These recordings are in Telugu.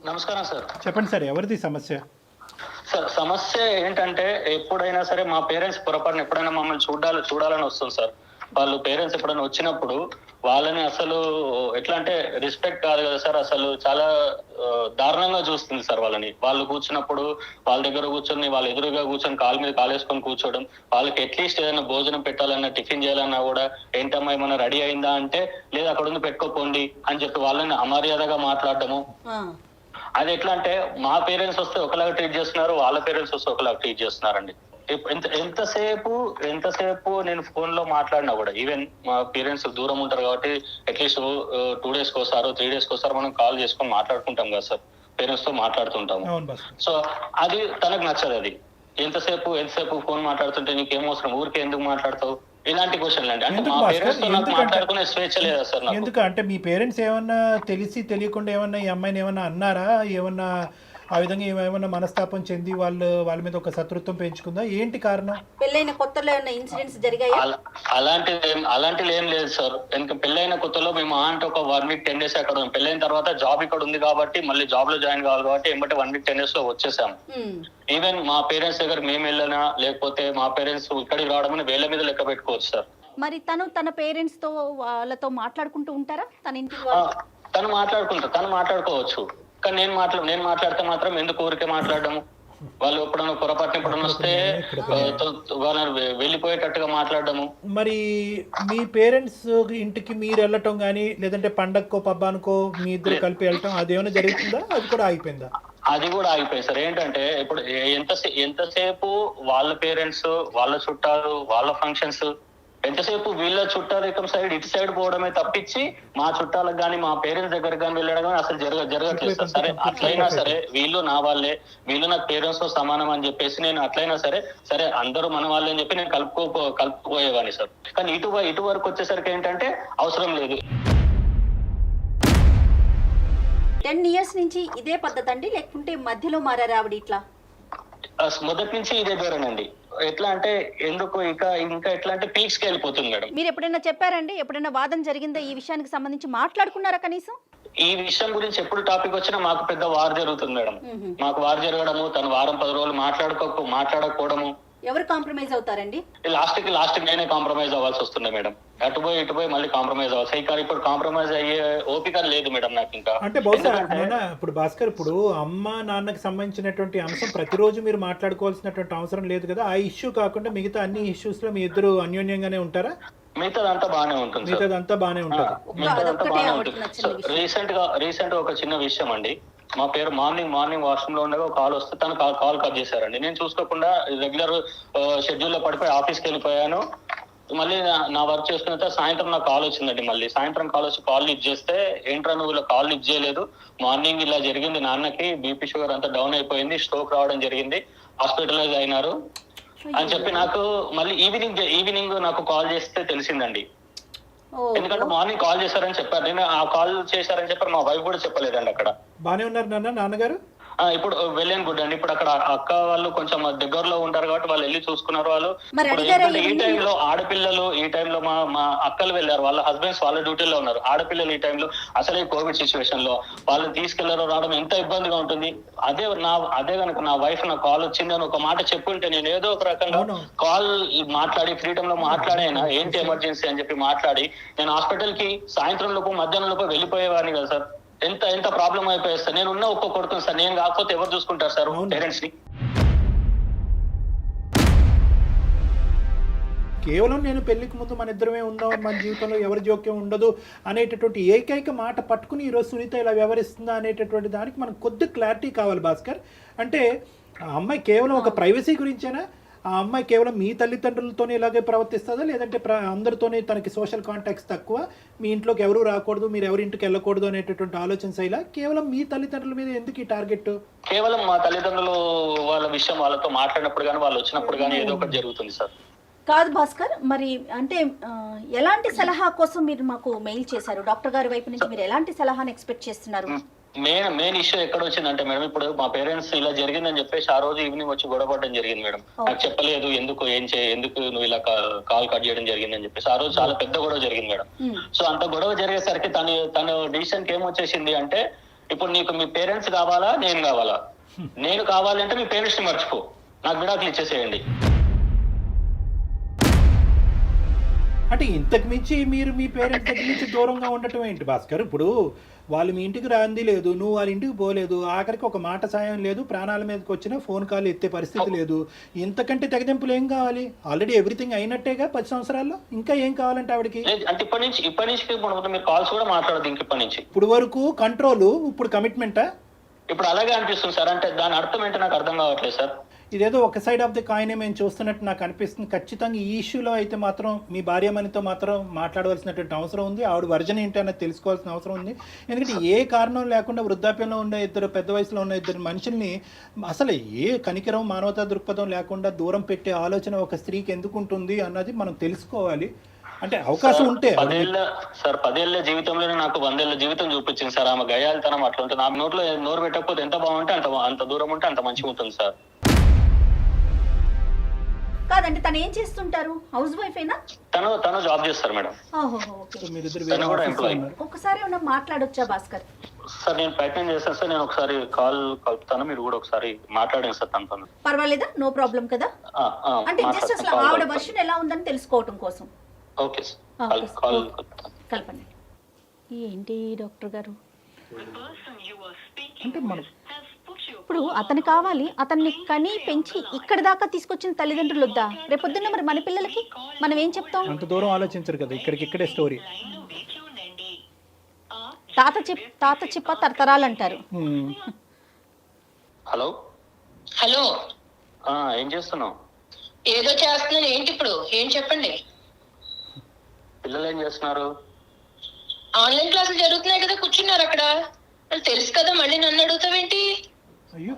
నమస్కారం సార్. చెప్పండి సార్, ఎవరిది సమస్య? సార్ సమస్య ఏంటంటే ఎప్పుడైనా సరే మా పేరెంట్స్ పొరపాటున ఎప్పుడైనా మమ్మల్ని చూడాలని వస్తుంది సార్. వాళ్ళు పేరెంట్స్ ఎప్పుడైనా వచ్చినప్పుడు వాళ్ళని అసలు ఎట్లా అంటే రెస్పెక్ట్ కాదు కదా సార్, అసలు చాలా దారుణంగా చూస్తుంది సార్ వాళ్ళని. వాళ్ళు కూర్చున్నప్పుడు వాళ్ళ దగ్గర కూర్చొని వాళ్ళ ఎదురుగా కూర్చొని కాలు మీద కాలేసుకొని కూర్చోవడం, వాళ్ళకి అట్లీస్ట్ ఏదైనా భోజనం పెట్టాలన్నా టిఫిన్ చేయాలన్నా కూడా ఏంటమ్మా ఏమన్నా రెడీ అయిందా అంటే లేదు అక్కడ ఉంది పెట్టుకోపోండి అని చెప్పి వాళ్ళని అమర్యాదగా మాట్లాడటము. అది ఎట్లా అంటే మా పేరెంట్స్ వస్తే ఒకలాగా ట్రీట్ చేస్తున్నారు, వాళ్ళ పేరెంట్స్ వస్తే ఒకలాగా ట్రీట్ చేస్తున్నారండి. ఎంతసేపు నేను ఫోన్ లో మాట్లాడినా కూడా, ఈవెన్ మా పేరెంట్స్ దూరం ఉంటారు కాబట్టి అట్లీస్ట్ 2 days కోసారో 3 days కోసారో మనం కాల్ చేసుకొని మాట్లాడుకుంటాం కదా సార్, పేరెంట్స్ తో మాట్లాడుతుంటాము. సో అది తనకు నచ్చదు. అది ఎంతసేపు ఫోన్ మాట్లాడుతుంటే నీకేం అవసరం, ఊరికే ఎందుకు మాట్లాడతావు, ఇలాంటి క్వశ్చన్లు అండి. అంటే మా పేరెంట్స్ తో నాకు మాట్లాడుకునే స్వేచ్ఛ లేదా సార్ నాకు? ఎందుకు అంటే మీ పేరెంట్స్ ఏమన్నా తెలియకుండా ఏమన్నా ఈ అమ్మాయిని ఏమన్నా అన్నారా? ఏమన్నా ఆ విధంగా ఏమైనా మనస్తాపం చెంది వాళ్ళ మీద ఒక శత్రుత్వం పెంచుకుందా? ఏంటి కారణం? పెళ్ళైన కొత్తలో ఏమైనా ఇన్సిడెంట్స్ జరిగాయా? అలాంటిది ఏం లేదు సార్. ఎందుకంటే పెళ్ళైన కొత్తలో మేము అంటే ఒక 1 week 10 days అక్కడ ఉన్నాం. పెళ్ళైన తర్వాత జాబ్ ఇక్కడ ఉంది కాబట్టి మళ్ళీ జాబ్ లో జాయిన్ కావాలి కాబట్టి ఏమంటే 1 week 10 days లో వచ్చేసాము. ఈవెన్ మా పేరెంట్స్ దగ్గర మేము వెళ్ళినా లేకపోతే మా పేరెంట్స్ ఇక్కడికి రావడం వేళ్ళ మీద లెక్క పెట్టుకోవచ్చు సార్. మరి తన పేరెంట్స్ తో వాళ్ళతో మాట్లాడుకుంటూ ఉంటారా? తన ఇంటికి తను మాట్లాడుకోవచ్చు, కానీ నేను మాట్లాడితే మాత్రం ఎందుకు ఊరికే మాట్లాడము? వాళ్ళు ఎప్పుడన్నా వస్తే వాళ్ళని వెళ్ళిపోయేటట్టుగా మాట్లాడము. మరి మీ పేరెంట్స్ ఇంటికి మీరు వెళ్ళటం గానీ లేదంటే పండగకో పబ్బానికో మీ ఇద్దరు కలిపి వెళ్ళటం అదేమైనా జరుగుతుందా? అది కూడా ఆగిపోయిందా? అది కూడా ఆగిపోయింది సార్. ఏంటంటే ఇప్పుడు ఎంతసేపు వాళ్ళ పేరెంట్స్, వాళ్ళ చుట్టాలు, వాళ్ళ ఫంక్షన్స్, ఎంతసేపు వీళ్ళ చుట్టాలు సైడ్ ఇటు సైడ్ పోవడమే తప్పించి మా చుట్టాలకు కానీ మా పేరెంట్స్ దగ్గర కానీ వెళ్ళడం కానీ అసలు జరగట్లేదు సార్. సరే అట్లయినా సరే వీళ్ళు నా వాళ్ళే, వీళ్ళు నాకు పేరెంట్స్ తో సమానం అని చెప్పేసి నేను అట్లయినా సరే అందరూ మన వాళ్ళే అని చెప్పి నేను కలుపుకోపోయేవాడిని సార్. కానీ ఇటు వరకు వచ్చేసరికి ఏంటంటే అవసరం లేదు. 10 years నుంచి ఇదే పద్ధతి అండి, లేకుంటే మధ్యలో మారారా ఆవిడ ఇట్లా? మొదటి నుంచి ఇదే ధోరణండి. ఎట్లా అంటే ఎందుకు ఇంకా ఎట్లా అంటే పీక్స్ కి వెళ్ళిపోతుంది మేడం. మీరు ఎప్పుడైనా చెప్పారండి? ఎప్పుడైనా వాదన జరిగిందా ఈ విషయానికి సంబంధించి? మాట్లాడుకున్నారా కనీసం? ఈ విషయం గురించి ఎప్పుడు టాపిక్ వచ్చినా మాకు పెద్ద వార్ జరుగుతుంది మేడం. మాకు వార్ జరగడము, తను వారం 10 రోజులు మాట్లాడకపోవడము. ఎవరు కాంప్రమైజ్ అవుతారండి? లాస్ట్ కి నేనే కాంప్రమైజ్ అవ్వాల్సి వస్తుంది మేడం. ఇటు పోయి మళ్ళీ కాంప్రమైజ్ అవ్వాలి. కానీ ఇప్పుడు కాంప్రమైజ్ అయ్యే ఓపిక లేదు మేడం నాకు ఇంకా. అంటే బహుశా ఇప్పుడు భాస్కర్, ఇప్పుడు అమ్మ నాన్నకి సంబంధించినటువంటి అంశం ప్రతిరోజు మీరు మాట్లాడుకోవాల్సినటువంటి అవసరం లేదు కదా. ఆ ఇష్యూ కాకుండా మిగతా అన్ని ఇష్యూస్ లో మీ ఇద్దరు అన్యోన్యంగానే ఉంటారా? మిగతాదంతా బాగానే ఉంటుంది. రీసెంట్ గా ఒక చిన్న విషయం అండి. మా పేరు మార్నింగ్ వాష్రూమ్ లో ఉండగా కాల్ వస్తే తను కాల్ కట్ చేశారండి. నేను చూసుకోకుండా రెగ్యులర్ షెడ్యూల్ లో పడిపోయి ఆఫీస్కి వెళ్ళిపోయాను. మళ్ళీ నా వర్క్ చేసుకున్న తర్వాత సాయంత్రం నాకు కాల్ వచ్చిందండి. మళ్ళీ సాయంత్రం కాల్ వచ్చి కాల్ లిఫ్ట్ చేస్తే ఏంట్రా నువ్వు ఇలా కాల్ లిఫ్ట్ చేయలేదు, మార్నింగ్ ఇలా జరిగింది, నాన్నకి బీపీ షుగర్ అంతా డౌన్ అయిపోయింది, స్ట్రోక్ రావడం జరిగింది, హాస్పిటలైజ్ అయినారు అని చెప్పి నాకు మళ్ళీ ఈవినింగ్ నాకు కాల్ చేస్తే తెలిసిందండి. ఎందుకంటే మార్నింగ్ కాల్ చేశారని చెప్పారు. నేను ఆ కాల్ చేశారని చెప్పారు, మా వైఫ్ కూడా చెప్పలేదండి. అక్కడ బానే ఉన్నారు నాన్నగారు. ఇప్పుడు వెళ్ళాను గుడ్ అండి. ఇప్పుడు అక్కడ అక్క వాళ్ళు కొంచెం దగ్గరలో ఉంటారు కాబట్టి వాళ్ళు వెళ్ళి చూసుకున్నారు. వాళ్ళు ఈ టైంలో ఆడపిల్లలు, ఈ టైంలో మా అక్కలు వెళ్ళారు, వాళ్ళ హస్బెండ్స్ వాళ్ళ డ్యూటీలో ఉన్నారు. ఆడపిల్లలు ఈ టైంలో అసలే కోవిడ్ సిచ్యువేషన్ లో వాళ్ళని తీసుకెళ్లారో రావడం ఎంత ఇబ్బందిగా ఉంటుంది. అదే కనుక నా వైఫ్ నా కాల్ వచ్చిందని ఒక మాట చెప్పుంటే నేను ఏదో ఒక రకంగా కాల్ మాట్లాడి ఫ్రీడమ్ లో మాట్లాడైనా ఏంటి ఎమర్జెన్సీ అని చెప్పి మాట్లాడి నేను హాస్పిటల్ కి సాయంత్రం లోపు మధ్యాహ్నం లోపు వెళ్ళిపోయేవాడిని కదా సార్. ఎంత ప్రాబ్లం అయిపోయి సార్. నేను ఉన్న ఒక్క కొడుకుని సార్, నేను కాకపోతే ఎవరు చూసుకుంటారు సార్ పేరెంట్స్ ని? కేవలం నేను పెళ్లికి ముందు మన ఇద్దరమే ఉందాం, మన జీవితంలో ఎవరి జోక్యం ఉండదు అనేటటువంటి ఏకైక మాట పట్టుకుని ఈరోజు సునీత ఇలా వ్యవహరిస్తుందా అనేటటువంటి దానికి మనకు కొద్ది క్లారిటీ కావాలి భాస్కర్. అంటే ఆ అమ్మాయి కేవలం ఒక ప్రైవసీ గురించేనా? ఆ అమ్మాయి కేవలం మీ తల్లిదండ్రులతోనే ఇలాగే ప్రవర్తిస్తుందా, లేదంటే అందరితోనే తనకి సోషల్ కాంటాక్ట్స్ తక్కువ, మీ ఇంట్లోకి ఎవరు రాకూడదు, మీరు ఎవరింటికి వెళ్ళకూడదు అనేటటువంటి ఆలోచన శైలా? కేవలం మీ తల్లిదండ్రుల మీద ఎందుకు ఈ టార్గెట్? కేవలం మా తల్లిదండ్రులు వాళ్ళ విషయం వాళ్ళతో మాట్లాడినప్పుడు కానీ వాళ్ళు వచ్చినప్పుడు కానీ ఏదో ఒకటి జరుగుతుంది సార్. కాదు భాస్కర్, మరి అంటే ఎలాంటి సలహా కోసం మీరు మాకు మెయిల్ చేశారు? డాక్టర్ గారి వైపు నుంచి మీరు ఎలాంటి సలహాను ఎక్స్పెక్ట్ చేస్తున్నారు? మెయిన్ ఇష్యూ ఎక్కడ వచ్చిందంటే మేడం, ఇప్పుడు మా పేరెంట్స్ ఇలా జరిగిందని చెప్పేసి ఆ రోజు ఈవినింగ్ వచ్చి గొడవపడడం జరిగింది మేడం. నాకు చెప్పలేదు, ఎందుకు నువ్వు ఇలా కాల్ కట్ చేయడం జరిగిందని చెప్పేసి ఆ రోజు చాలా పెద్ద గొడవ జరిగింది మేడం. సో అంత గొడవ జరిగేసరికి తన డిసిషన్ కి ఏమొచ్చేసింది అంటే ఇప్పుడు నీకు మీ పేరెంట్స్ కావాలా, నేను కావాలా? నేను కావాలంటే మీ పేరెంట్స్ ని మర్చిపో, నాకు విడాకులు ఇచ్చేసేయండి. అంటే ఇంతకు మించి మీరు మీ పేరెంట్స్ దగ్గర నుంచి దూరంగా ఉండటం ఏంటి భాస్కర్? ఇప్పుడు వాళ్ళు మీ ఇంటికి రాంది లేదు, నువ్వు వాళ్ళ ఇంటికి పోలేదు, ఆఖరికి ఒక మాట సాయం లేదు, ప్రాణాల మీదకి వచ్చినా ఫోన్ కాల్ ఎత్తే పరిస్థితి లేదు. ఇంతకంటే తెగదెంపులు ఏం కావాలి? ఆల్రెడీ ఎవ్రీథింగ్ అయినట్టేగా 10 సంవత్సరాల్లో, ఇంకా ఏం కావాలంటే ఆవిడకి? అంటే ఇప్పటి నుంచి మీరు కాల్స్ కూడా మాట్లాడదు ఇంక ఇప్పటి నుంచి. ఇప్పుడు వరకు కంట్రోల్, ఇప్పుడు కమిట్మెంటా? ఇప్పుడు అలాగే అనిపిస్తుంది సార్. అంటే దాని అర్థం ఏంటో నాకు అర్థం కావట్లేదు సార్. ఇదేదో ఒక సైడ్ ఆఫ్ ది కాయిన్ మేము చూస్తున్నట్టు నాకు అనిపిస్తుంది. ఖచ్చితంగా ఈ ఇష్యూలో అయితే మాత్రం మీ భార్యమణితో మాత్రం మాట్లాడవలసినటువంటి అవసరం ఉంది. ఆవిడ వర్జన్ ఏంటి అన్నది తెలుసుకోవాల్సిన అవసరం ఉంది. ఎందుకంటే ఏ కారణం లేకుండా వృద్ధాప్యంలో ఉండే ఇద్దరు, పెద్ద వయసులో ఉన్న ఇద్దరు మనుషుల్ని అసలు ఏ కనికరం, మానవతా దృక్పథం లేకుండా దూరం పెట్టే ఆలోచన ఒక స్త్రీకి ఎందుకు ఉంటుంది అన్నది మనం తెలుసుకోవాలి. అంటే అవకాశం ఉంటే 10 ఏళ్ల జీవితంలోనే నాకు 100 ఏళ్ల జీవితం చూపించింది సార్. ఆమె గయాలతనం అట్లా ఉంటుంది. ఆమె నోట్లో నోరు పెట్టకపోతే ఎంత బాగుంటే అంత దూరం ఉంటే అంత మంచిగా ఉంటుంది సార్. కాదండి, తను ఏం చేస్తుంటారు? హౌస్ వైఫ్ అయినా? తను జాబ్ చేస్తారు మేడం. తను కూడా ఎంప్లాయీ. ఒకసారి ఏమన్నా మాట్లాడొచ్చా భాస్కర్? సార్ నేను ప్రయత్నం చేస్తాను సార్. నేను ఒకసారి కాల్ కలుపుతాను, మీరు కూడా ఒకసారి మాట్లాడండి సార్ తనతో. పర్వాలేదా? నో ప్రాబ్లం కదా? అంటే జస్ట్ అసలు ఆవిడ వర్షన్ ఎలా ఉందని తెలుసుకోవటం కోసం. ఓకే సార్, కాల్ కలపండి. ఏంటి డాక్టర్ గారు అంటే మనం ఇప్పుడు అతను కావాలి, అతన్ని కని పెంచి ఇక్కడ దాకా తీసుకొచ్చిన తల్లిదండ్రులు వద్దా? రేపొద్దున్న మరి మన పిల్లలకి మనం ఏం చెప్తాం? అంత దూరం ఆలోచించరు కదా, ఇక్కడే స్టోరీ. తాత చెప్ప తరతరాలు అంటారు. హలో హలో, ఏం చేస్తున్నావు? ఏదో చేస్తున్నాను. ఏంటి ఇప్పుడు? ఏం చెప్పండి. పిల్లలు ఏం చేస్తున్నారు? ఆన్లైన్ క్లాసులు జరుగుతున్నాయి కదా, కూర్చున్నారు అక్కడ. తెలుసు కదా, మళ్ళీ నన్ను అడుగుతావేంటి? అయ్యో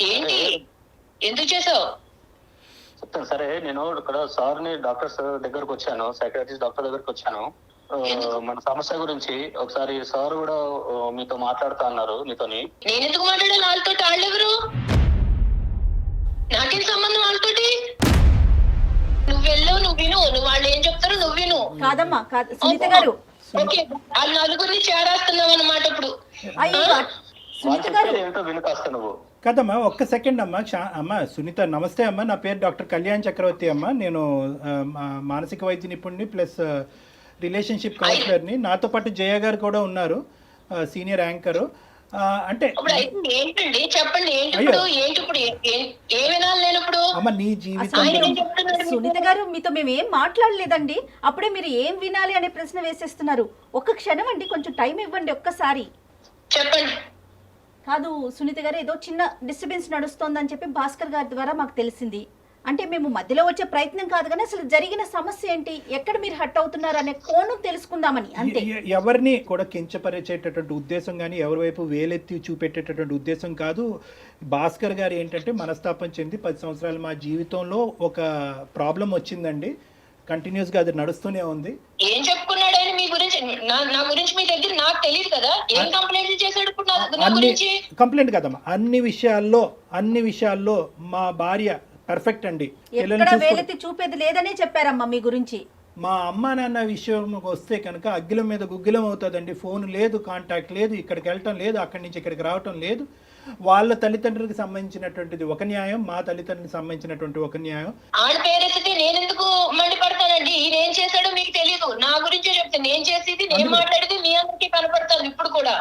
ఏంటి, ఎందుకు చేసావు? చెప్తాను సరే. నేను ఇక్కడ సార్ని డాక్టర్ దగ్గరకు వచ్చాను, సైకాట్రిస్ట్ డాక్టర్ దగ్గరకు వచ్చాను. మన సమస్య గురించి ఒకసారి సార్ కూడా మీతో మాట్లాడుతా అన్నారు. మీతోని నేను ఎందుకు మాట్లాడాలి వాళ్ళతో? వాళ్ళెవరు? నాకేం సంబంధం వాళ్ళతోటి? నువ్వు వెళ్ళవు, నువ్వు విను. నువ్వు వాళ్ళు ఏం చెప్తారో నువ్వు విను. కాదమ్మా, సునీత గారు. ఓకే, వాళ్ళ నలుగురిని చేరేస్తున్నావు అన్నమాట ఇప్పుడు. సునీత గారు ఏంటో వినుకాస్తా నువ్వు. కదమ్మా, ఒక్క సెకండ్ అమ్మా. అమ్మ సునీత, నమస్తే అమ్మా. నా పేరు డాక్టర్ కళ్యాణ్ చక్రవర్తి అమ్మ. నేను మానసిక వైద్య నిపుణుడిని ప్లస్ రిలేషన్షిప్ కౌన్సిలర్ని. నాతో పాటు జయ గారు కూడా ఉన్నారు, సీనియర్ యాంకరు. అంటే ఏంటండి చెప్పండి, ఏంటి ఇప్పుడు? ఏ వినాలి నేను ఇప్పుడు? అమ్మ నీ జీవితం. సునీత గారు, మీతో మేము ఏం మాట్లాడలేదండి. అప్పుడే మీరు ఏం వినాలి అనే ప్రశ్న వేసేస్తున్నారు. ఒక్క క్షణం అండి, కొంచెం టైం ఇవ్వండి ఒక్కసారి. చెప్పండి. కాదు సునీత గారు, ఏదో చిన్న డిస్టర్బెన్స్ నడుస్తోందని చెప్పి భాస్కర్ గారి ద్వారా మాకు తెలిసింది. అంటే మేము మధ్యలో వచ్చే ప్రయత్నం కాదు, కానీ అసలు జరిగిన సమస్య ఏంటి, ఎక్కడ మీరు హట్ అవుతున్నారు అనే కోణం తెలుసుకుందామని అంతే. ఎవరిని కూడా కించపరిచేటటువంటి ఉద్దేశం కానీ, ఎవరి వైపు వేలెత్తి చూపెట్టేటటువంటి ఉద్దేశం కాదు. భాస్కర్ గారు ఏంటంటే మనస్తాపం చెంది 10 సంవత్సరాలు మా జీవితంలో ఒక ప్రాబ్లం వచ్చిందండి, కంటిన్యూస్ గా అది నడుస్తూనే ఉంది. ఏం చెప్పుకున్నాడు ఆయన మీ గురించి? నా గురించి మీ దగ్గర నాకు తెలియదు కదా. ఏం కంప్లైంట్ చేశాడు ఇప్పుడు నా గురించి? కంప్లైంట్ కదమ్మా, అన్ని విషయాల్లో మా భార్య పర్ఫెక్ట్ అండి. ఎక్కడ వేలెత్తి చూపేది లేదనే చెప్పారమ్మా మీ గురించి. మా అమ్మ నాన్న విషయం వస్తే కనుక అగ్గిలం మీద గుగ్గిలం అవుతుందండి. ఫోన్ లేదు, కాంటాక్ట్ లేదు, ఇక్కడికి వెళ్ళటం లేదు, అక్కడి నుంచి ఇక్కడికి రావటం లేదు. వాళ్ళ తల్లిదండ్రులకు సంబంధించినటువంటిది ఒక న్యాయం, మా తల్లిదండ్రులకు సంబంధించినటువంటి ఒక న్యాయం. ఆడ పేరెత్తితే నేను ఎందుకు మండిపడతానండి? ఈయన ఏం చేశాడో మీకు తెలియదు, నా గురించే చెప్తే. నేను చేసేది, నేను మాట్లాడేది మీ అందరికి కనపడతాను ఇప్పుడు కూడా.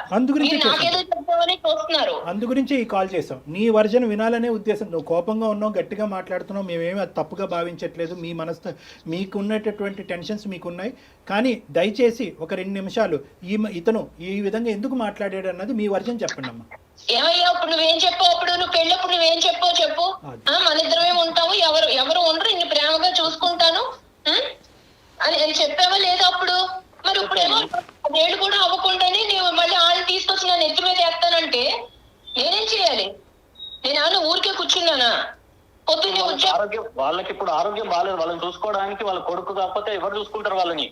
నాకేదో చెప్తామని చూస్తున్నారు. అందు గురించి ఈ కాల్ చేసాం. నీ వర్జన్ వినాలనే ఉద్దేశం. నువ్వు కోపంగా ఉన్నావు, గట్టిగా మాట్లాడుతున్నావు, మేమేమి అది తప్పుగా భావించట్లేదు. మీ మనసు మీకున్నటువంటి టెన్షన్స్ మీకున్నాయి. కానీ దయచేసి ఒక 2 నిమిషాలు ఇతను ఈ విధంగా ఎందుకు మాట్లాడాడు అన్నది మీ వర్జన్ చెప్పండి అమ్మా. ఏమయ్యా ఇప్పుడు నువ్వేం చెప్పావు? అప్పుడు నువ్వు పెళ్ళప్పుడు నువ్వేం చెప్పావు చెప్పు. మన ఇద్దరమే ఉంటాము, ఎవరు ఉండరు, ఇన్ని ప్రేమగా చూసుకుంటాను అని చెప్పావా లేదా అప్పుడు? మరి ఇప్పుడేమో నేను కూడా అవ్వకుండానే నువ్వు మళ్ళీ ఆళ్ళు తీసుకొచ్చి నన్ను ఎత్తి మీద వేస్తానంటే నేనేం చేయాలి? నేను ఊరికే కూర్చున్నానా? పొద్దున్నే వాళ్ళకి ఇప్పుడు ఆరోగ్యం బాగాలేదు, వాళ్ళని చూసుకోవడానికి వాళ్ళ కొడుకు కాకపోతే ఎవరు చూసుకుంటారు వాళ్ళని?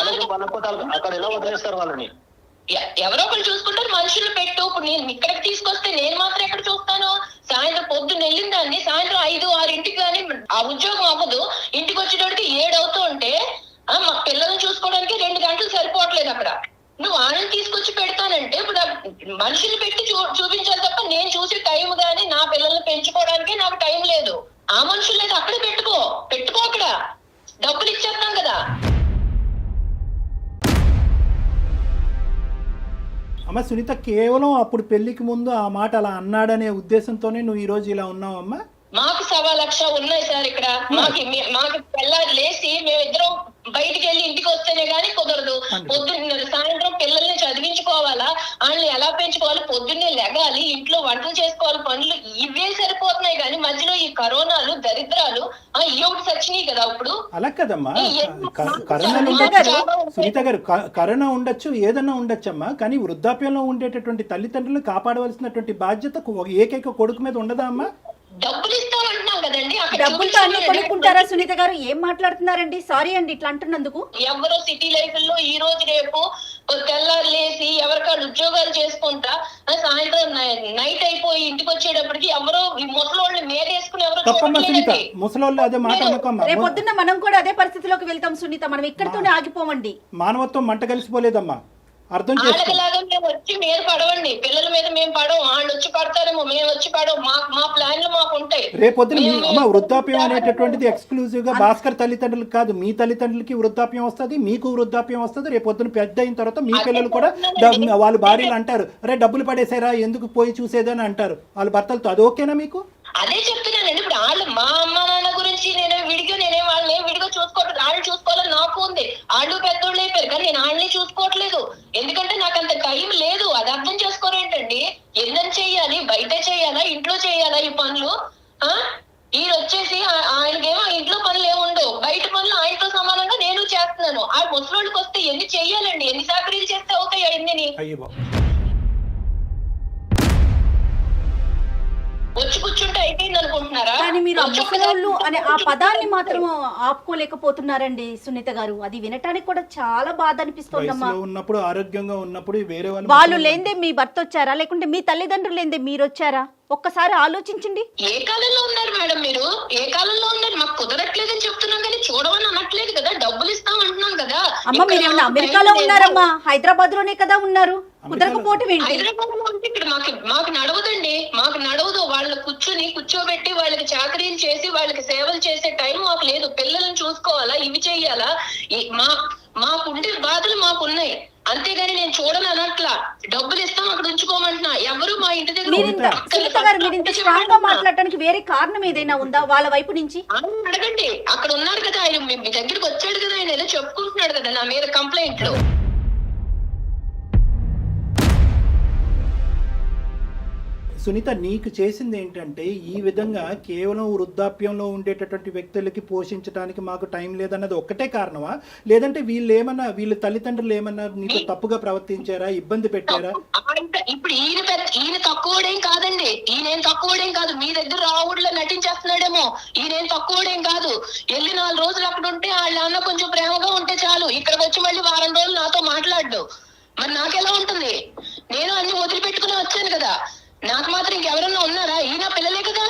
ఆరోగ్యం బాగాలేకపోతే అక్కడ ఎలా వదిలేస్తారు వాళ్ళని? ఎవరో ఒకరు చూసుకుంటారు. మనుషులు పెట్టు. ఇప్పుడు నేను ఇక్కడికి తీసుకొస్తే నేను మాత్రం ఎక్కడ చూస్తాను? సాయంత్రం పొద్దున్న వెళ్ళిన దాన్ని సాయంత్రం 5, 6 కానీ ఆ ఉద్యోగం అవ్వదు. ఇంటికి వచ్చేటోడికి 7 అవుతూ ఉంటే మా పిల్లల్ని చూసుకోవడానికి 2 గంటలు సరిపోవట్లేదు అక్కడ. నువ్వు వాళ్ళని తీసుకొచ్చి పెడతానంటే ఇప్పుడు మనుషులు పెట్టి చూపించాలి తప్ప నేను చూసే టైం గానీ నా పిల్లల్ని పెంచుకోవడానికి నాకు టైం లేదు. ఆ మనుషులు లేదు అక్కడే పెట్టుకో అక్కడ డబ్బులు ఇచ్చేస్తాం కదా. అమ్మ సునీత, కేవలం అప్పుడు పెళ్లికి ముందు ఆ మాట అలా అన్నాడనే ఉద్దేశంతోనే నువ్వు ఈ రోజు ఇలా ఉన్నావమ్మా? మాకు 1,00,000 ఉన్నాయి సార్ ఇక్కడ. మాకు పిల్లలు లేచి మేమిద్దరం బయటికి వెళ్ళి ఇంటికి వస్తేనే గానీ కుదరదు. పొద్దున్న సాయంత్రం పిల్లల్ని చదివించుకోవాలా, వాళ్ళని ఎలా పెంచుకోవాలి, పొద్దున్నే లెగాలి, ఇంట్లో వంటలు చేసుకోవాలి, పనులు ఇవే సరిపోతున్నాయి. కానీ మధ్యలో ఈ కరోనాలు దరిద్రాలు ఈ ఒకటి సచ్చినాయి కదా. ఇప్పుడు అలా కదమ్మా, కరోనా ఉండొచ్చు సునీత గారు, కరోనా ఉండొచ్చు, ఏదన్నా ఉండొచ్చమ్మా, కానీ వృద్ధాప్యంలో ఉండేటటువంటి తల్లిదండ్రులు కాపాడవలసినటువంటి బాధ్యత ఏకైక కొడుకు మీద ఉండదా అమ్మా? డబ్బులు ఇస్తామంటున్నాం కదండి. డబ్బులతో అన్ని కొనుక్కుంటారా సునీత గారు? ఏం మాట్లాడుతున్నారండి? సారీ అండి ఇట్లా అంటున్నందుకు. ఎవరో సిటీ లైఫ్ లో ఈ రోజు రేపు తెల్లారు లేసి ఎవరికాళ్ళు ఉద్యోగాలు చేసుకుంటా సాయంత్రం నైట్ అయిపోయి ఇంటికి వచ్చేటప్పటికి ఎవరో ముసలోళ్ళని మేరేసుకుని ఎవరో చూడట్లేదండి. ముసలోళ్ళు అదే మాట అనుకోమ్మా. రేపొద్దున్న మనం కూడా అదే పరిస్థితిలోకి వెళ్తాం సునీత. మనం ఇక్కడితోనే ఆగిపోమండి. మానవత్వం మంట కలిసిపోలేదమ్మా, అర్థం చేసుకో. వాళ్ళకిలాగా మేము వచ్చి మీరు పడవండి, పిల్లల మీద మేము పడవం, వాళ్ళు వచ్చి పడతారేమో, మేము వచ్చి పడవం. మా ప్లాన్లు మాకు ఉంటాయి. రేపొద్దున అమ్మ వృద్ధాప్యం అనేటటువంటిది ఎక్స్క్లూజివ్ గా భాస్కర్ తల్లిదండ్రులకు కాదు, మీ తల్లిదండ్రులకి వృద్ధాప్యం వస్తుంది, మీకు వృద్ధాప్యం వస్తుంది. రేపొద్దున పెద్ద అయిన తర్వాత మీ పిల్లలు కూడా వాళ్ళ భార్యలు అంటారు, అరే డబ్బులు పడేసారా ఎందుకు పోయి చూసేదని అంటారు వాళ్ళ భర్తలతో. అది ఓకేనా మీకు? అదే చెప్తున్నానండి. ఇప్పుడు వాళ్ళు మా అమ్మ నాన్న గురించి నేనే వాళ్ళని విడిగా చూసుకోవట్లేదు. వాళ్ళు చూసుకోవాలని నాకు ఉంది. వాళ్ళు పెద్దోళ్ళు అయిపోయారు కానీ నేను వాళ్ళని చూసుకోవట్లేదు. ఎందుకంటే నాకు అంత టైం లేదు. అది అర్థం చేసుకోరేంటండి? ఎన్నని చెయ్యాలి, బయట చెయ్యాలా, ఇంట్లో చెయ్యాలా ఈ పనులు? ఈయన వచ్చేసి ఆయనకేమో ఇంట్లో పనులు ఏముండవు, బయట పనులు ఆయనతో సమానంగా నేను చేస్తున్నాను. ఆ ముసలోళ్ళకి వస్తే ఎన్ని చెయ్యాలండి? ఎన్ని సాకరీలు చేస్తే అవుతాయి అన్ని? వచ్చి కూర్చుంటే అయిపోయింది అనుకుంటున్నారా? కానీ మీరు ముసలోళ్ళు అనే ఆ పదాన్ని మాత్రం ఆపుకోలేకపోతున్నారండి సునీత గారు. అది వినటానికి కూడా చాలా బాధ అనిపిస్తోందమ్మా. ఉన్నప్పుడు ఆరోగ్యంగా ఉన్నప్పుడు వేరే వాళ్ళు లేందే మీ భర్త వచ్చారా, లేకుంటే మీ తల్లిదండ్రులు లేందే మీరు వచ్చారా? ఒక్కసారి ఆలోచించండి. ఏ కాలంలో ఉన్నారు మేడం మీరు? ఏ కాలంలో ఉన్నారు? మాకు కుదరట్లేదని చెప్తున్నాం కానీ చూడమని అనట్లేదు కదా. డబ్బులు ఇస్తాం అంటున్నాం కదా. అమ్మ మీరు ఏమన్నా అమెరికాలో ఉన్నారమ్మా? హైదరాబాద్ లోనే కదా ఉన్నారు. కుదరకపోవటం ఏంటి? హైదరాబాద్ లో ఉంటే ఇక్కడ మాకు నడవదండి. మాకు నడవదు. వాళ్ళని కూర్చోబెట్టి వాళ్ళకి చాకరీలు చేసి వాళ్ళకి సేవలు చేసే టైం మాకు లేదు. పిల్లల్ని చూసుకోవాలా, ఇవి చెయ్యాలా, మాకుండే బాధలు మాకున్నాయి. అంతేగాని నేను చూడను అనట్లా. డబ్బులు ఇస్తాం అక్కడ ఉంచుకోమంటున్నా. ఎవరు మా ఇంటి దగ్గర సునీత గారు మీరు ఇంత స్ట్రాంగ్ గా మాట్లాడటానికి వేరే కారణం ఏదైనా ఉందా వాళ్ళ వైపు నుంచి? అడగండి. అక్కడ ఉన్నారు కదా ఆయన, మీ దగ్గరికి వచ్చాడు కదా ఆయన, ఏదో చెప్పుకుంటున్నాడు కదా నా మీద కంప్లైంట్లు. సునీత, నీకు చేసింది ఏంటంటే ఈ విధంగా కేవలం వృద్ధాప్యంలో ఉండేటటువంటి వ్యక్తులకి పోషించడానికి మాకు టైం లేదన్నది ఒక్కటే కారణమా? లేదంటే వీళ్ళ తల్లిదండ్రులు ఏమన్నా నీకు తప్పుగా ప్రవర్తించారా, ఇబ్బంది పెట్టారా? ఇప్పుడు ఈయన తక్కువడేం కాదండి. ఈయనేం తక్కువడేం కాదు. మీ దగ్గర రావుడిలో నటించేస్తున్నాడేమో. ఈయనేం తక్కువడేం కాదు. వెళ్ళి 4 రోజులు అక్కడ ఉంటే వాళ్ళ అన్న కొంచెం ప్రేమగా ఉంటే చాలు. ఇక్కడికి వచ్చి మళ్ళీ వారం రోజులు నాతో మాట్లాడు. మరి నాకెలా ఉంటుంది? నేను అన్ని వదిలిపెట్టుకుని వచ్చాను కదా. నాకు మాత్రం ఇంకెవరన్నా ఉన్నారా? ఈయన పిల్లలే కదా.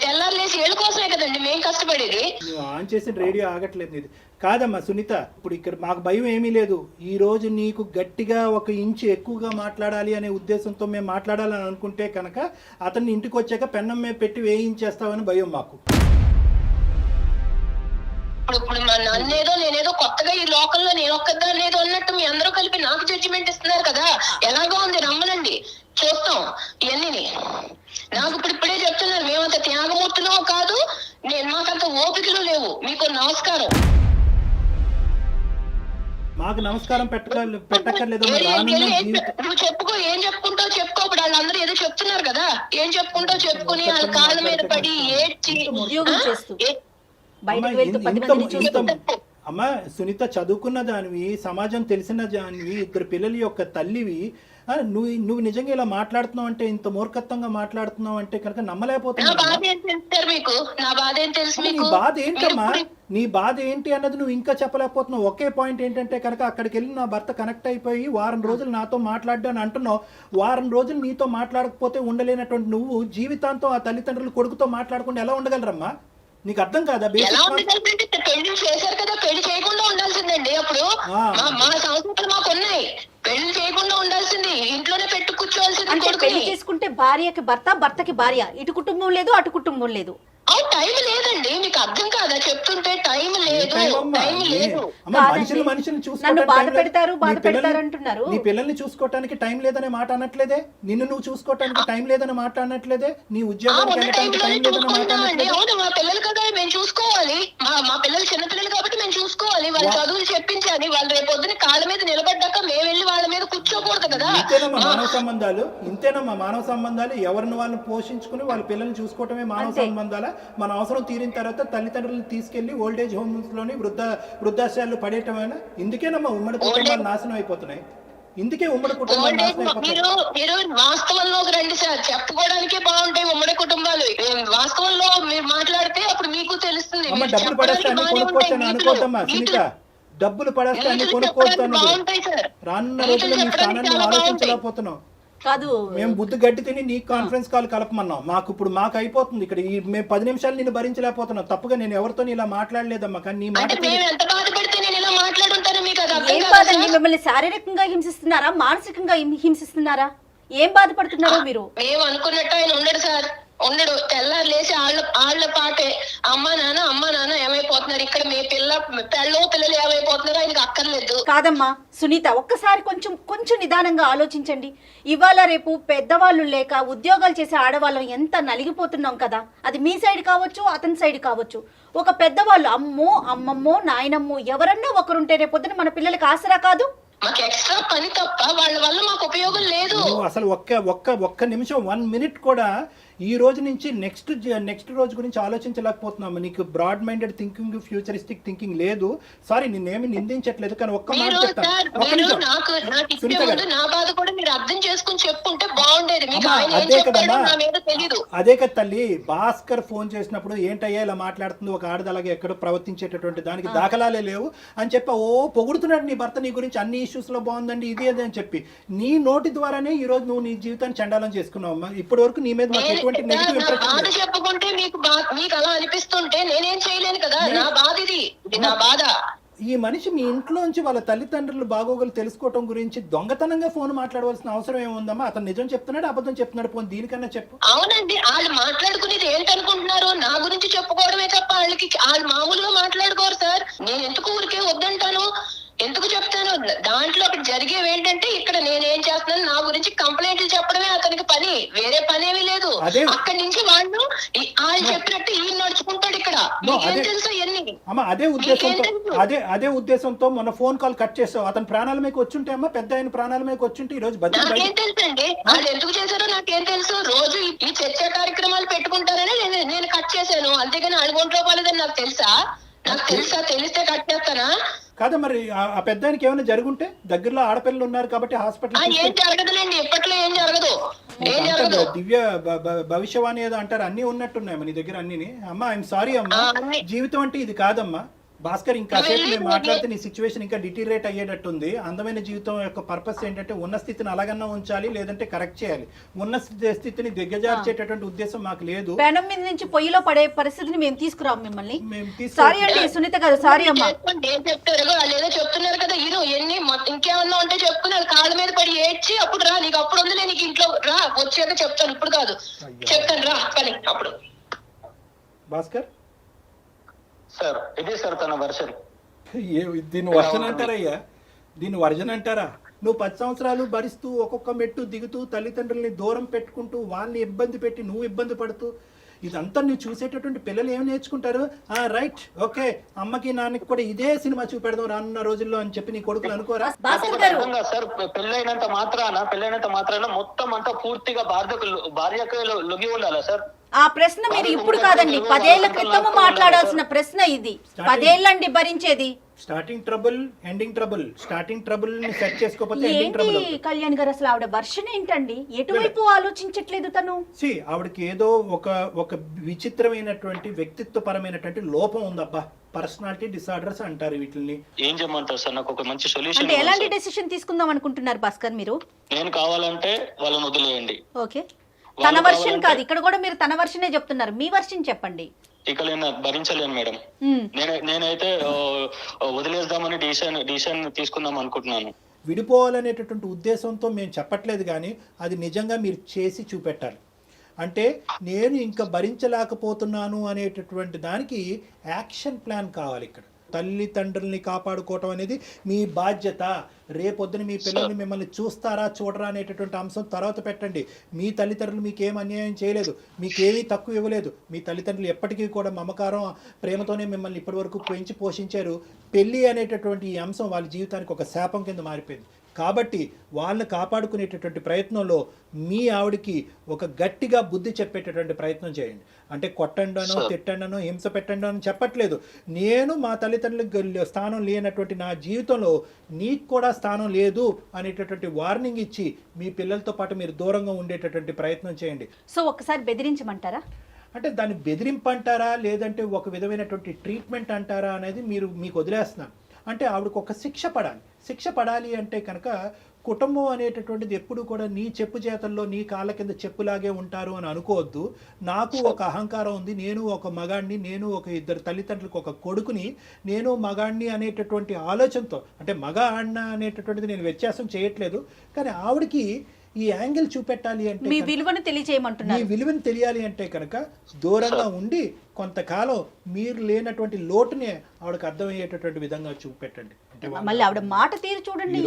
తెల్లారు లేసి ఏళ్ళ కోసమే కదండి మేము కష్టపడేది. నువ్వు ఆన్ చేసిన రేడియో ఆగట్లేదు ఇది. కాదమ్మా సునీత, ఇప్పుడు ఇక్కడ మాకు భయం ఏమీ లేదు. ఈ రోజు నీకు గట్టిగా 1 ఇంచు ఎక్కువగా మాట్లాడాలి అనే ఉద్దేశంతో మేము మాట్లాడాలని అనుకుంటే కనుక అతన్ని ఇంటికి వచ్చాక పెన్నం మీద పెట్టి వేయించేస్తామని భయం మాకు. ఇప్పుడు నన్నేదో నేనేదో కొత్తగా ఈ లోకల్లో నేను ఒక్కదాన్ని ఏదో అన్నట్టు మీ అందరూ కలిపి నాకు జడ్జిమెంట్ ఇస్తున్నారు కదా. ఎలాగో ఉంది, రమ్మనండి చూస్తాం ఇవన్నీ. నాకు ఇప్పుడే చెప్తున్నారు, మేమంత త్యాగమూర్తులో కాదు, మాకంత ఓపికలు లేవు. మీకు నమస్కారం. మాకు నమస్కారం పెట్టక్కర్లేదు. నువ్వు చెప్పుకో, ఏం చెప్పుకుంటావు చెప్పుకో. ఇప్పుడు వాళ్ళందరూ ఏదో చెప్తున్నారు కదా, ఏం చెప్పుకుంటావు చెప్పుకుని వాళ్ళ కాళ్ళ మీద పడి ఏడ్చి అమ్మా సునీత, చదువుకున్న దానివి, సమాజం తెలిసిన దానివి, 2 పిల్లల యొక్క తల్లివి, నువ్వు నిజంగా ఇలా మాట్లాడుతున్నావు అంటే, ఇంత మూర్ఖత్వంగా మాట్లాడుతున్నావు అంటే కనుక నమ్మలేకపోతున్నావు. నీ బాధ ఏంటమ్మా? నీ బాధ ఏంటి అన్నది నువ్వు ఇంకా చెప్పలేకపోతున్నావు. ఒకే పాయింట్ ఏంటంటే కనుక అక్కడికి వెళ్ళి నా భర్త కనెక్ట్ అయిపోయి వారం రోజులు నాతో మాట్లాడ్డాను అంటున్నావు. వారం రోజులు నీతో మాట్లాడకపోతే ఉండలేనటువంటి నువ్వు జీవితాంతం ఆ తల్లిదండ్రులు కొడుకుతో మాట్లాడకుండా ఎలా ఉండగలరమ్మా? నీకు అర్థం కాదా? పెళ్లి చేశారు కదా, పెళ్లి చేయకుండా ఉండాల్సిందండి అప్పుడు. మా సంస్కృతులు మాకు ఉన్నాయి. పెళ్లి చేయకుండా ఉండాల్సింది, ఇంట్లోనే పెట్టు కూర్చోవాల్సింది. అంటే పెళ్లి చేసుకుంటే భార్యకి భర్త, భర్తకి భార్య, ఇటు కుటుంబం లేదు అటు కుటుంబం లేదు. టైం లేదండి, మీకు అర్థం కాదా చెప్తుంటే? టైం లేదు, టైం లేదు. నన్ను బాధ పెడతారు అంటున్నారు. నీ పిల్లల్ని చూసుకోవటానికి టైం లేదనే మాట అనట్లేదే, నిన్ను నువ్వు చూసుకోవటానికి టైం లేదనే మాట అనట్లేదే, నీ ఉద్యోగానికి వెళ్ళటానికి టైం లేదనే మాట అనట్లేదే. అవును, మా పిల్లలు కదా మేము చూసుకోవాలి. మా పిల్లలు చిన్నపిల్లలు కాబట్టి మేము చూసుకోవాలి. వాళ్ళ చదువులు చెప్పించాలి. వాళ్ళు రేపు పొద్దున కాళ్ళ మీద నిలబడ్డాక మేము వెళ్ళి వాళ్ళ మీద కూర్చోకూడదు కదా. ఇంతేనమ్మా మానవ సంబంధాలు. ఎవరిని వాళ్ళు పోషించుకుని వాళ్ళ పిల్లల్ని చూసుకోవటమే మానవ సంబంధాల. మన అవసరం తీరిన తర్వాత తల్లిదండ్రులను తీసుకెళ్లి ఓల్డేజ్ హోమ్స్ లోని వృద్ధాశ్రయాలు పడేయటమైనా. ఇందుకేనమ్మా ఉమ్మడి కుటుంబాలు నాశనం అయిపోతున్నాయి. ఇందుకే ఉమ్మడి కుటుంబాలు నాశనం అయిపోతున్నాయి. మీరు వాస్తవంలోకి రండి సార్, చెప్పుకోవడానికే బాగుంటాయి ఉమ్మడి కుటుంబాలు. వాస్తవంలో మీరు మాట్లాడితే అప్పుడు మీకు తెలుస్తుంది. అమ్మ డబ్బులు పడేస్తే అన్ని కొనుక్కోవచ్చని అనుకోద్దమ్మా సునీత, డబ్బులు పడేస్తే అన్ని కొనుక్కోవచ్చు. రానున్న రోజుల్లో నీ స్థానాన్ని ఆలోచించలేకపోతున్నావు. కాదు, మేము బుద్ధి గడ్డి తిని నీ కాన్ఫరెన్స్ కాల్ కలపమన్నాం. మాకు అయిపోతుంది ఇక్కడ. మేము 10 నిమిషాలు నేను భరించలేకపోతున్నాం. తప్పుగా నేను ఎవరితో ఇలా మాట్లాడలేదమ్మా, కానీ నీ మాట ఏం బాధండి? మిమ్మల్ని శారీరకంగా హింసిస్తున్నారా, మానసికంగా హింసిస్తున్నారా? ఏం బాధపడుతున్నారో మీరు? మేము అనుకున్నట్టు ఆయన ఉండడు సార్, ఉండడు. తెల్లారు లేచి ఆళ్ళ పాటే అమ్మా నాన్న ఏమైపోతున్నారు, ఇక్కడ మీ పిల్లలు ఏమైపోతున్నారు ఆయనకు అక్కర్లేదు. కాదమ్మా సునీత, ఒక్కసారి కొంచెం నిదానంగా ఆలోచించండి. ఇవాళ రేపు పెద్దవాళ్ళు లేక ఉద్యోగాలు చేసే ఆడవాళ్ళం ఎంత నలిగిపోతున్నాం కదా. అది మీ సైడ్ కావచ్చు, అతని సైడ్ కావచ్చు. ఒక పెద్దవాళ్ళు అమ్మమ్మో నాయనమ్మో ఎవరన్నా ఒకరుంటే రేపొద్దున మన పిల్లలకి ఆసరా కాదు. మాకు ఎక్స్ట్రా పని తప్ప వాళ్ళ వల్ల మాకు ఉపయోగం లేదు. అసలు ఒక్క నిమిషం 1 మినిట్ కూడా ఈ రోజు నుంచి నెక్స్ట్ రోజు గురించి ఆలోచించలేకపోతున్నాము. నీకు broad minded thinking, futuristic thinking లేదు. సారీ, నిన్నేమి నిందించట్లేదు, కానీ ఒక్క మాట చెప్తాను. నా బాధ కూడా మీరు అర్థం చేసుకుని చెప్పుంటే బాగుండేది. అదే కదా తల్లి, భాస్కర్ ఫోన్ చేసినప్పుడు ఏంటయ్యా ఇలా మాట్లాడుతుంది ఒక ఆడది, అలాగే ఎక్కడో ప్రవర్తించేటటువంటి దానికి దాఖలాలే లేవు అని చెప్పి పొగుడుతున్నాడు నీ భర్త నీ గురించి, అన్ని ఇష్యూస్ లో బాగుందండి ఇది అది అని చెప్పి. నీ నోటి ద్వారానే ఈ రోజు నువ్వు నీ జీవితాన్ని చండాలం చేసుకున్నావు. ఇప్పటి వరకు నీ మీద మాకు చెప్పుకుంటే మీకు అలా అనిపిస్తుంటే నేనేం చేయలేను కదా. నా బాధ ఇది నా బాధ. ఈ మనిషి మీ ఇంట్లోంచి వాళ్ళ తల్లిదండ్రులు బాగోగులు తెలుసుకోవటం గురించి దొంగతనంగా ఫోన్ మాట్లాడవలసిన అవసరం ఏముందమ్మా? అతను నిజం చెప్తున్నాడు, అబద్ధం చెప్తున్నాడు, పోనీ దీనికన్నా చెప్పు. అవునండి, వాళ్ళు మాట్లాడుకునేది ఏంటనుకుంటున్నారు? నా గురించి చెప్పుకోవడమే తప్ప వాళ్ళు మామూలుగా మాట్లాడుకోరు సార్. నేను ఎందుకు ఊరికే వద్దంటాను, ఎందుకు చెప్తాను? దాంట్లో అక్కడ జరిగేవి ఏంటంటే, ఇక్కడ నేనేం చేస్తున్నాను నా గురించి కంప్లైంట్లు చెప్పడమే అతనికి పని, వేరే పని ఏమీ లేదు. అక్కడి నుంచి వాళ్ళు చెప్పినట్టు ఈయన నడుచుకుంటాడు ఇక్కడ. తెలుసా ఎన్ని? అదే ఉద్దేశంతో మొన్న ఫోన్ కాల్ కట్ చేసావు. అతని ప్రాణాల మీకు వచ్చుంటే అమ్మా, పెద్ద ఆయన ప్రాణాల మీకు వచ్చుంటే ఈ రోజు నాకేం తెలుసు అండి వాళ్ళు ఎందుకు చేశారో నాకేం తెలుసు. రోజు ఈ చర్చా కార్యక్రమాలు పెట్టుకుంటారని నేను కట్ చేశాను, అంతేగాని అడుగుంట్లో పోలేదని నాకు తెలుసా? తెలిస్తే కట్ చేస్తానా? కాదా మరి ఆ పెద్ద ఆయనకి ఏమైనా జరుగుంటే, దగ్గరలో ఆడపిల్లలు ఉన్నారు కాబట్టి హాస్పిటల్ ఏం జరగదులేండి, ఎప్పట్లో ఏం జరగదు. దివ్య భవిష్యవాణి ఏదో అంటారు, అన్ని ఉన్నట్టున్నాయమ్మా నీ దగ్గర అన్ని. అమ్మా ఐఎమ్ సారీ అమ్మా, జీవితం అంటే ఇది కాదమ్మా. భాస్కర్, ఇంకా సేపు నేను మాట్లాడితే నీ సిచ్యువేషన్ ఇంకా డిటీరియేట్ అయ్యేటట్టుంది. అందమైన జీవితం యొక్క పర్పస్ ఏంటంటే ఉన్న స్థితిని అలాగన్నా ఉంచాలి, లేదంటే కరెక్ట్ చేయాలి. ఉన్న స్థితిని దిగ్గజార్చేటటువంటి ఉద్దేశం మాకు లేదు. పెనం మీద నుంచి పొయ్యిలో పడే పరిస్థితిని మేము తీసుకురాం మిమ్మల్ని. సారీ అండి సునీత గారు, సారీ అమ్మా. చెప్తారు వాళ్ళు ఏదో చెప్తున్నారు కదా, ఎన్ని ఇంకేమన్నా ఉంటే చెప్పుకున్నారు, కాళ్ళ మీద పడి ఏడ్చి అప్పుడు రా, నీకు అప్పుడు ఉంది, నీకు ఇంట్లో రా, వచ్చాక చెప్తాను, ఇప్పుడు కాదు చెప్తాను రా కానీ అప్పుడు. భాస్కర్ సార్, ఇది సార్ తన వర్షన్. దీన్ని వర్షన్ అంటారయ్యా, దీన్ని వర్జన్ అంటారా? నువ్వు 10 సంవత్సరాలు భరిస్తూ ఒక్కొక్క మెట్టు దిగుతూ తల్లిదండ్రుల్ని దూరం పెట్టుకుంటూ వాళ్ళని ఇబ్బంది పెట్టి నువ్వు ఇబ్బంది పడుతూ ఇదంతా నువ్వు చూసేటటువంటి పిల్లలు ఏమి నేర్చుకుంటారు? రైట్, ఓకే, అమ్మకి నాన్నకి కూడా ఇదే సినిమా చూపెడదాం రానున్న రోజుల్లో అని చెప్పి నీ కొడుకులు అనుకోరా? సార్, పెళ్ళైనంత మాత్రాన మొత్తం అంతా పూర్తిగా భార్యకు లొంగి ఉండాలా సార్? ఆ ప్రశ్న మీరు ఇప్పుడు కాదండి, 10 ఏళ్ల క్రితం మాట్లాడాల్సిన ప్రశ్న ఇది. 10 ఏళ్ళండి భరించేది. Starting trouble, ending trouble. Starting trouble ని సెట్ చేసుకోకపోతే ఎండింగ్ ట్రబుల్. కళ్యాణ్ గారు, అసలు ఆవిడ వర్షన్ ఏంటండి? ఎటువైపు ఆలోచించట్లేదు తను. ఆవిడకి ఏదో ఒక విచిత్రమైనటువంటి వ్యక్తిత్వపరమైనటువంటి లోపం ఉందబ్బా. పర్సనాలిటీ డిసార్డర్స్ అంటారు వీటిని. ఏం చేయమంటారు సార్? నాకు ఒక మంచి సొల్యూషన్. అంటే ఎలాంటి డెసిషన్ తీసుకుందాం అనుకుంటున్నారు భాస్కర్ మీరు? నేను కావాలంటే వాళ్ళని వదిలేయండి. ఓకే, తన వర్షన్ కాదు, ఇక్కడ కూడా మీరు తన వర్షనే చెప్తున్నారు. మీ వర్షన్ చెప్పండి. ఇక నేను భరించలేను మేడం. ఉమ్. నేనైతే వదిలేద్దామని డిసిషన్ తీసుకుందాం అనుకుంటున్నాను. విడిపోవాలనేటటువంటి ఉద్దేశంతో మేము చెప్పట్లేదు, కానీ అది నిజంగా మీరు చేసి చూపెట్టాలి. అంటే నేను ఇంకా భరించలేకపోతున్నాను అనేటటువంటి దానికి యాక్షన్ ప్లాన్ కావాలి. ఇక్కడ తల్లిదండ్రుల్ని కాపాడుకోవటం అనేది మీ బాధ్యత. రేపొద్దున మీ పిల్లల్ని మిమ్మల్ని చూస్తారా చూడరా అనేటటువంటి అంశం తర్వాత పెట్టండి. మీ తల్లిదండ్రులు మీకేం అన్యాయం చేయలేదు, మీకేమీ తక్కువ ఇవ్వలేదు. మీ తల్లిదండ్రులు ఎప్పటికీ కూడా మమకారం ప్రేమతోనే మిమ్మల్ని ఇప్పటివరకు పెంచి పోషించారు. పెళ్ళి అనేటటువంటి ఈ అంశం వాళ్ళ జీవితానికి ఒక శాపం కింద మారిపోయింది. కాబట్టి వాళ్ళని కాపాడుకునేటటువంటి ప్రయత్నంలో మీ ఆవిడకి ఒక గట్టిగా బుద్ధి చెప్పేటటువంటి ప్రయత్నం చేయండి. అంటే కొట్టండనో తిట్టండనో హింస పెట్టండో అని చెప్పట్లేదు. నేను మా తల్లిదండ్రులకు స్థానం లేనటువంటి నా జీవితంలో నీకు కూడా స్థానం లేదు అనేటటువంటి వార్నింగ్ ఇచ్చి మీ పిల్లలతో పాటు మీరు దూరంగా ఉండేటటువంటి ప్రయత్నం చేయండి. సో ఒక్కసారి బెదిరించమంటారా? అంటే దాన్ని బెదిరింపు అంటారా, లేదంటే ఒక విధమైనటువంటి ట్రీట్మెంట్ అంటారా అనేది మీకు వదిలేస్తున్నాను. అంటే ఆవిడకు ఒక శిక్ష పడాలి. శిక్ష పడాలి అంటే కనుక కుటుంబం అనేటటువంటిది ఎప్పుడు కూడా నీ చెప్పు చేతల్లో నీ కాళ్ళ కింద చెప్పులాగే ఉంటారు అని అనుకోవద్దు. నాకు ఒక అహంకారం ఉంది, నేను ఒక మగాడిని, నేను ఒక ఇద్దరు తల్లిదండ్రులకు ఒక కొడుకుని, నేను మగాడిని అనేటటువంటి ఆలోచనతో, అంటే మగ ఆడిన అనేటటువంటిది నేను వ్యత్యాసం చేయట్లేదు, కానీ ఆవిడకి ఈ యాంగిల్ చూపెట్టాలి అంటే, మీ విలువను తెలియజేయమంటున్నారు. మీ విలువను తెలియాలి అంటే కనుక దూరంగా ఉండి కొంతకాలం మీరు లేనటువంటి లోటునే ఆవిడకి అర్థమయ్యేటటువంటి విధంగా చూపెట్టండి. మళ్ళీ ఆవిడ మాట తీరు చూడండి,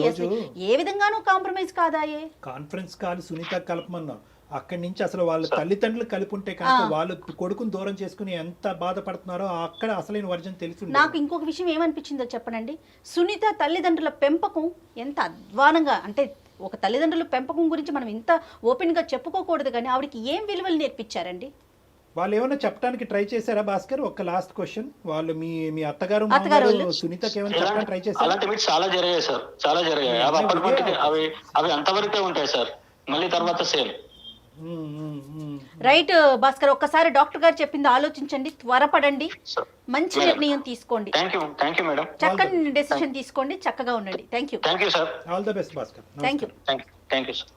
ఏ విధంగానూ కాంప్రమైజ్ కాదాయే. కాన్ఫరెన్స్ కాల్ సునీత కలపమన్నాం, అక్కడి నుంచి అసలు వాళ్ళ తల్లిదండ్రులు కలిపి ఉంటే కనుక వాళ్ళు కొడుకుని దూరం చేసుకుని ఎంత బాధపడుతున్నారో అక్కడ అసలైన వర్జన్ తెలిసి. నాకు ఇంకొక విషయం ఏమనిపించిందో చెప్పనండి. సునీత తల్లిదండ్రుల పెంపకం ఎంత అధ్వానంగా, అంటే ఒక తల్లిదండ్రుల పెంపకం గురించి మనం ఇంత ఓపెన్గా చెప్పుకోకూడదు, కానీ ఆవిడకి ఏం విలువలు నేర్పించారండి? వాళ్ళు ఏమైనా చెప్పడానికి ట్రై చేశారా భాస్కర్? ఒక లాస్ట్ క్వశ్చన్, వాళ్ళు మీ అత్తగారు సునీతకి ఏమైనా చెప్పడానికి ట్రై చేశారు? అలాంటివి చాలా జరిగాయి సార్, చాలా జరిగాయి. అవి అప్పటికి అవి అంతవరకే ఉంటాయి సార్, మళ్ళీ తర్వాత సేమ్. రైట్ భాస్కర్, ఒక్కసారి డాక్టర్ గారు చెప్పింది ఆలోచించండి, త్వరపడండి, మంచి నిర్ణయం తీసుకోండి. Thank you madam. చక్కని డెసిషన్ తీసుకోండి, చక్కగా ఉండండి. Thank you sir. All the best Bhaskar. Thank you sir.